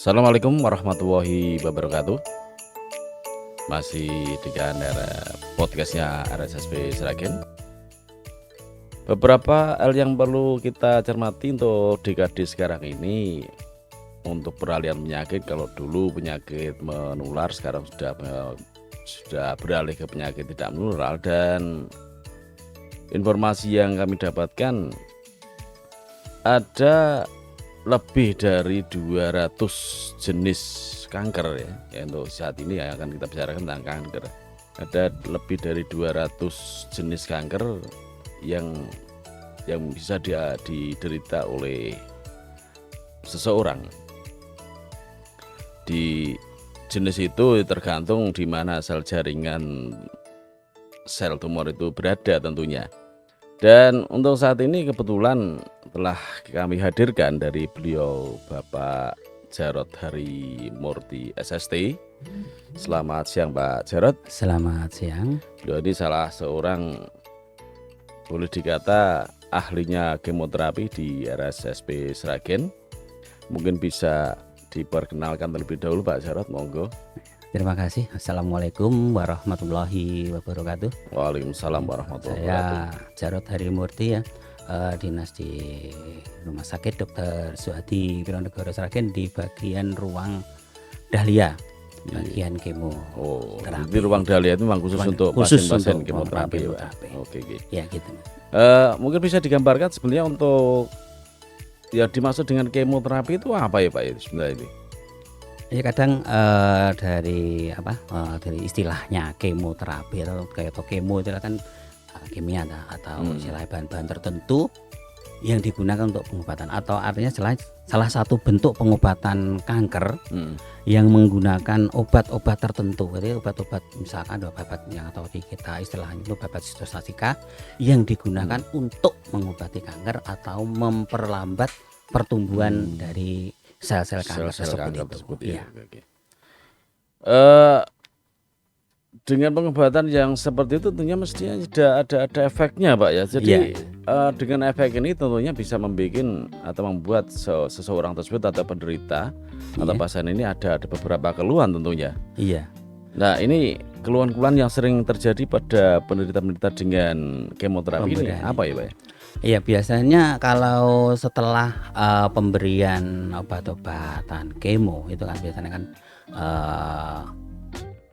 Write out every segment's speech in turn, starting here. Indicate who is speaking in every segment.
Speaker 1: Assalamualaikum warahmatullahi wabarakatuh. Masih dengan podcastnya RSSB Sragen. Beberapa hal yang perlu kita cermati untuk dekade sekarang ini untuk peralihan penyakit. Kalau dulu penyakit menular, sekarang sudah beralih ke penyakit tidak menular, dan informasi yang kami dapatkan ada lebih dari 200 jenis kanker ya untuk saat ini yang akan kita bicarakan tentang kanker. Ada lebih dari 200 jenis kanker yang bisa diderita oleh seseorang. Di jenis itu tergantung di mana sel jaringan sel tumor itu berada tentunya. Dan untuk saat ini kebetulan telah kami hadirkan dari beliau Bapak Jarod Harimurti SST. Selamat siang Pak Jarod.
Speaker 2: Selamat siang.
Speaker 1: Beliau ini salah seorang, boleh dikata ahlinya kemoterapi di RSSB Sragen. Mungkin bisa diperkenalkan terlebih dahulu Pak Jarod, monggo.
Speaker 2: Terima kasih. Assalamualaikum warahmatullahi wabarakatuh.
Speaker 1: Waalaikumsalam warahmatullahi wabarakatuh.
Speaker 2: Saya Jarod Harimurti ya, dinas di Rumah Sakit Dr. Suhadi Wironegoro Sragen di bagian ruang dahlia, bagian kemo.
Speaker 1: Oh,
Speaker 2: terapi.
Speaker 1: jadi ruang dahlia itu memang khusus untuk pasien-pasien kemoterapi. Oke.
Speaker 2: Ya gitu.
Speaker 1: Mungkin bisa digambarkan sebenarnya untuk yang dimaksud dengan kemoterapi itu apa ya Pak ya sebenarnya ini?
Speaker 2: Ya kadang dari istilahnya kemoterapi atau kemo itu kan kimia atau istilah bahan-bahan tertentu yang digunakan untuk pengobatan, atau artinya salah satu bentuk pengobatan kanker yang menggunakan obat-obat tertentu. Jadi obat-obat misalkan obat yang atau di kita istilahnya itu obat sitostatika yang digunakan untuk mengobati kanker atau memperlambat pertumbuhan dari sel-sel kanker tersebut.
Speaker 1: Ya. Dengan pengobatan yang seperti itu tentunya mestinya ada efeknya Pak ya. Jadi dengan efek ini tentunya bisa membuat seseorang tersebut atau penderita atau pasien ini ada beberapa keluhan tentunya.
Speaker 2: Iya.
Speaker 1: Nah ini keluhan-keluhan yang sering terjadi pada penderita-penderita dengan kemoterapi ini apa ya Pak ya?
Speaker 2: Iya, biasanya kalau setelah pemberian obat-obatan kemo itu kan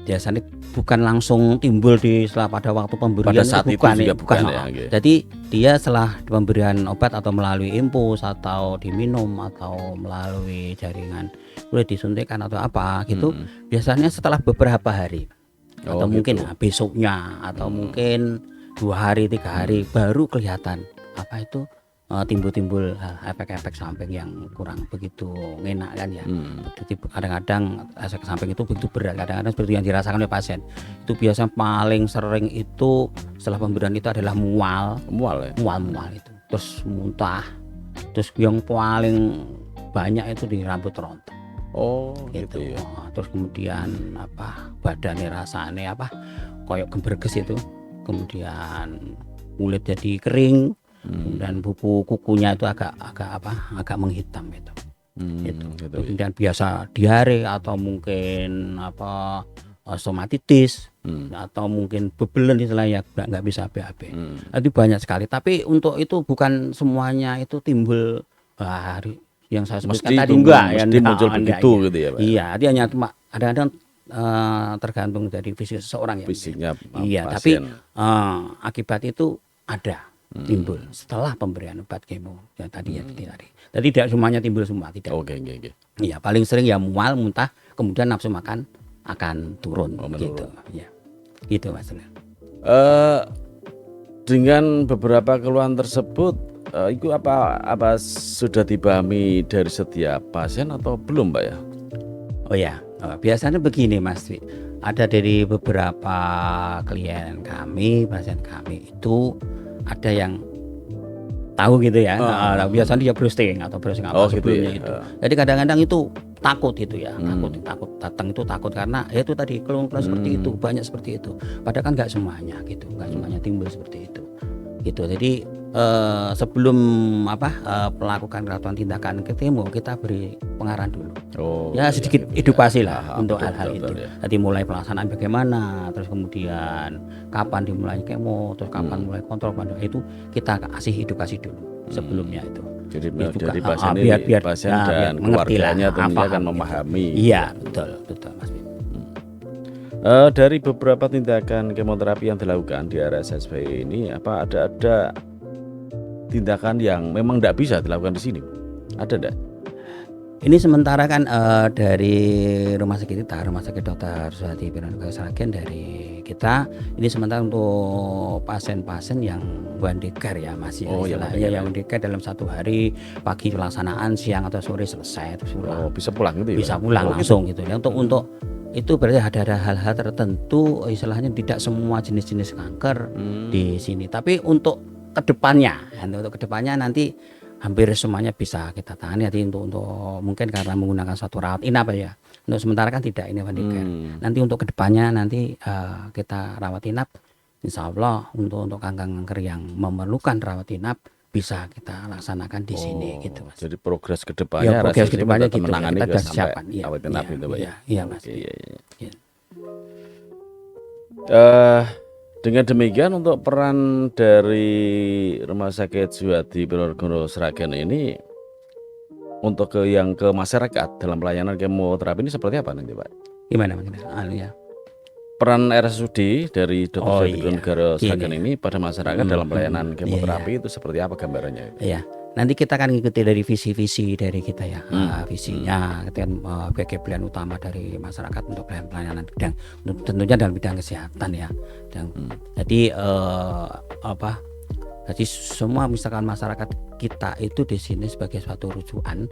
Speaker 2: biasanya bukan langsung timbul setelah pada waktu pemberian,
Speaker 1: pada saat itu bukan ya.
Speaker 2: Jadi dia setelah pemberian obat atau melalui infus atau diminum atau melalui jaringan boleh disuntikkan atau apa gitu, biasanya setelah beberapa hari atau mungkin besoknya atau mungkin 2 hari 3 hari baru kelihatan apa itu timbul-timbul efek-efek samping yang kurang begitu enak kan ya. Jadi kadang-kadang efek samping itu begitu berat, kadang-kadang seperti yang dirasakan oleh pasien. Itu biasanya paling sering itu setelah pemberian itu adalah mual itu, terus muntah, terus yang paling banyak itu di rambut rontok.
Speaker 1: Gitu ya.
Speaker 2: Terus kemudian badannya rasanya kayak gemberges itu, kemudian kulit jadi kering. Dan bubu kukunya itu agak menghitam itu. Kemudian biasa diare atau mungkin stomatitis atau mungkin bebelen istilahnya nggak bisa BAB. Itu banyak sekali. Tapi untuk itu bukan semuanya itu timbul hari yang saya sebutkan tadi
Speaker 1: muncul begitu gitu ya Pak.
Speaker 2: Iya, dia hanya cuma kadang-kadang tergantung dari fisik seseorang ya.
Speaker 1: Fisiknya
Speaker 2: iya,
Speaker 1: pasien.
Speaker 2: Tapi akibat itu ada timbul setelah pemberian obat kemo yang tadi tadi. Jadi tidak semuanya timbul semua, tidak.
Speaker 1: Oke.
Speaker 2: Iya, paling sering ya mual, muntah, kemudian nafsu makan akan turun gitu. Ya. Gitu Mas.
Speaker 1: Dengan beberapa keluhan tersebut itu apa sudah dipahami dari setiap pasien atau belum Pak ya?
Speaker 2: Oh ya, biasanya begini Mas. Ada dari beberapa klien kami, pasien kami itu ada yang tahu gitu ya. Biasanya dia browsing apa sebelumnya
Speaker 1: gitu ya.
Speaker 2: itu. Jadi kadang-kadang itu takut itu ya, takut datang itu takut karena itu tadi keluhan-keluhan seperti itu, banyak seperti itu. Padahal kan nggak semuanya gitu, nggak semuanya timbul seperti itu. Gitu. Jadi sebelum melakukan tindakan kemo kita beri pengarahan dulu. Ya sedikit edukasi lah untuk hal-hal itu.
Speaker 1: Ya.
Speaker 2: Jadi mulai pelaksanaan bagaimana, terus kemudian kapan dimulai kemo, terus kapan mulai kontrol itu kita kasih edukasi dulu sebelumnya itu.
Speaker 1: Jadi
Speaker 2: Dibuka,
Speaker 1: dari pasien ini,
Speaker 2: biar
Speaker 1: pasien
Speaker 2: biar
Speaker 1: dan
Speaker 2: mengerti lah,
Speaker 1: keluarganya tentunya
Speaker 2: paham
Speaker 1: akan
Speaker 2: gitu.
Speaker 1: memahami.
Speaker 2: Iya betul Mas.
Speaker 1: Dari beberapa tindakan kemoterapi yang dilakukan di RSSB ini, apa ada tindakan yang memang tidak bisa dilakukan di sini? Ada enggak?
Speaker 2: Ini sementara kan dari rumah sakit kita, Rumah Sakit Dr. Suhadi Piranugara Sragen, dari kita ini sementara untuk pasien-pasien yang one day care ya Mas ya, istilahnya yang one day care dalam satu hari, pagi pelaksanaan, siang atau sore selesai terus pulang.
Speaker 1: Bisa pulang gitu ya?
Speaker 2: Bisa pulang langsung gitu ya. Untuk itu berarti ada hal-hal tertentu, istilahnya tidak semua jenis-jenis kanker di sini. Tapi untuk kedepannya nanti hampir semuanya bisa kita tangani. Jadi untuk mungkin karena menggunakan suatu rawat inap ya. Untuk sementara kan tidak ini one day care. Nanti untuk kedepannya nanti kita rawat inap, insya Allah untuk kanker yang memerlukan rawat inap bisa kita laksanakan di sini gitu Mas.
Speaker 1: Jadi progres kedepannya,
Speaker 2: progres kedepannya gitu
Speaker 1: menangani
Speaker 2: kita
Speaker 1: sampai
Speaker 2: siapkan.
Speaker 1: rawat inap itu Pak.
Speaker 2: Iya Mas.
Speaker 1: Iya. Dengan demikian untuk peran dari Rumah Sakit Suhadi Piranugara Sragen ini untuk ke masyarakat dalam pelayanan kemoterapi ini seperti apa nanti Pak?
Speaker 2: Gimana ya?
Speaker 1: Peran RSUD dari Dr. Suhadi Piranugara Sragen
Speaker 2: Gini.
Speaker 1: ini pada masyarakat dalam pelayanan kemoterapi itu seperti apa gambarannya?
Speaker 2: Iya. Nanti kita akan mengikuti dari visi-visi dari kita ya, visinya, kita sebagai pilihan utama dari masyarakat untuk pelayanan bidang, tentunya dalam bidang kesehatan ya. Jadi jadi semua misalkan masyarakat kita itu di sini sebagai suatu rujukan,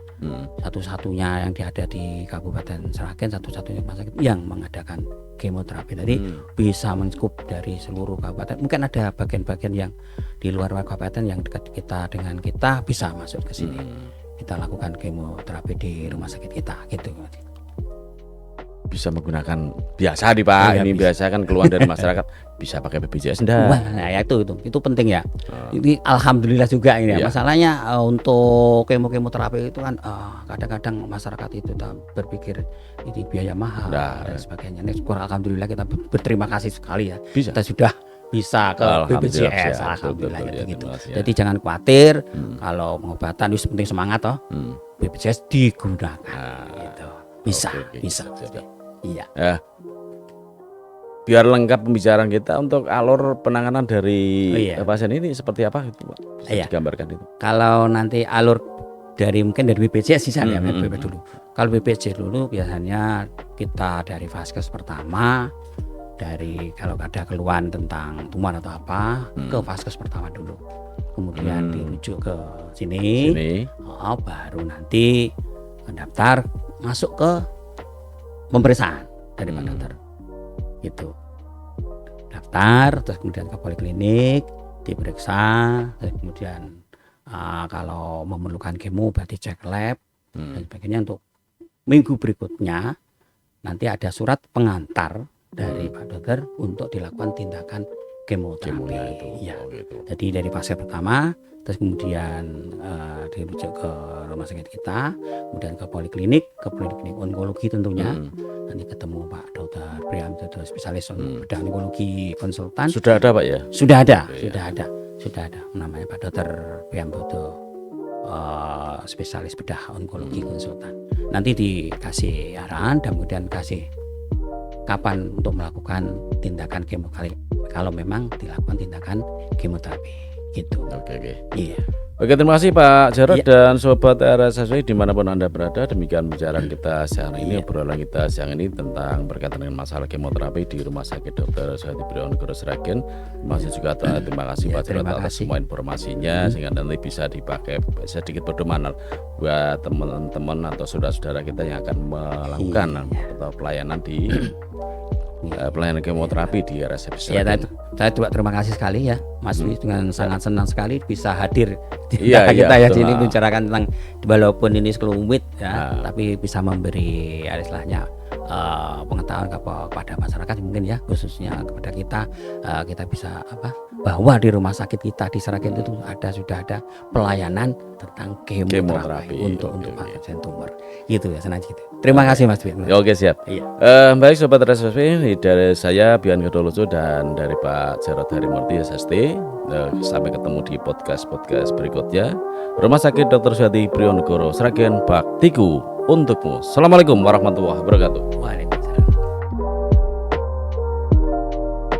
Speaker 2: satu-satunya yang ada di Kabupaten Sragen, satu-satunya rumah sakit yang mengadakan kemoterapi. Jadi bisa mencukup dari seluruh kabupaten. Mungkin ada bagian-bagian yang di luar kabupaten yang dekat kita dengan kita bisa masuk ke sini. Kita lakukan kemoterapi di rumah sakit kita gitu.
Speaker 1: Bisa menggunakan biasa nih Pak, ini biasa kan keluar dari masyarakat bisa pakai BPJS enggak?
Speaker 2: Nah ya itu penting ya. Ini alhamdulillah juga ini ya. Masalahnya untuk kemoterapi itu kan kadang-kadang masyarakat itu berpikir ini biaya mahal dan sebagainya. Ini alhamdulillah kita berterima kasih sekali ya. Kita sudah bisa ke BPJS alhamdulillah gitu. Jadi jangan khawatir kalau pengobatan itu penting semangat toh. BPJS digunakan gitu. Bisa. Iya.
Speaker 1: Biar lengkap pembicaraan kita untuk alur penanganan dari pasien ini seperti apa itu Pak? Bisa digambarkan itu.
Speaker 2: Kalau nanti alur mungkin dari BPJS misalnya dulu. Kalau BPJS dulu biasanya kita dari vaskes pertama, kalau ada keluhan tentang tumor atau apa ke vaskes pertama dulu. Kemudian dirujuk ke sini. Baru nanti mendaftar masuk ke pemeriksaan dari Pak Dokter gitu, daftar terus kemudian ke poliklinik diperiksa, terus kemudian kalau memerlukan kemo berarti cek lab dan sebagainya. Untuk minggu berikutnya nanti ada surat pengantar dari Pak Dokter untuk dilakukan tindakan kemoterapi Jadi dari fase pertama terus kemudian dirujuk ke rumah sakit kita, kemudian ke poliklinik onkologi tentunya. Nanti ketemu Pak Dr. Priambodo, spesialis bedah onkologi konsultan.
Speaker 1: Sudah ada Pak ya?
Speaker 2: Sudah ada. Namanya Pak Dr. Priambodo, spesialis bedah onkologi konsultan. Nanti dikasih arahan dan kemudian kasih kapan untuk melakukan tindakan kemoterapi kalau memang dilakukan tindakan kemoterapi. Gitu.
Speaker 1: Oke.
Speaker 2: Iya.
Speaker 1: Oke, terima kasih Pak Jarod dan Sobat RSSB dimanapun Anda berada. Demikian pembicaraan kita siang ini, obrolan kita siang ini tentang berkaitan dengan masalah kemoterapi di Rumah Sakit Dr. Suhadi Piranugara Sragen. Masih juga terima kasih Pak Jarod atas semua informasinya sehingga nanti bisa dipakai sedikit pedoman buat teman-teman atau saudara-saudara kita yang akan melakukan atau pelayanan di pelayanan kemoterapi di RSSB.
Speaker 2: Ya, saya juga terima kasih sekali ya Mas Wi, dengan sangat senang sekali bisa hadir di kita ya sini membicarakan tentang walaupun ini sekelumit ya, tapi bisa memberi istilahnya pengetahuan kepada masyarakat mungkin ya, khususnya kepada kita bisa bahwa di rumah sakit kita di Sragen itu sudah ada pelayanan tentang kemoterapi untuk pasien tumor. Gitu ya, senang gitu. Terima kasih Mas Bian.
Speaker 1: Oke, siap.
Speaker 2: Iya.
Speaker 1: Baik Sobat RSSP, dari saya Bian Gedolucu dan dari Pak Jarod Harimurti SST. Sampai ketemu di podcast berikutnya. Rumah Sakit Dr. Suhyati Prionegoro Sragen, Baktiku untukmu. Assalamualaikum warahmatullahi wabarakatuh.
Speaker 2: Waalaikumsalam.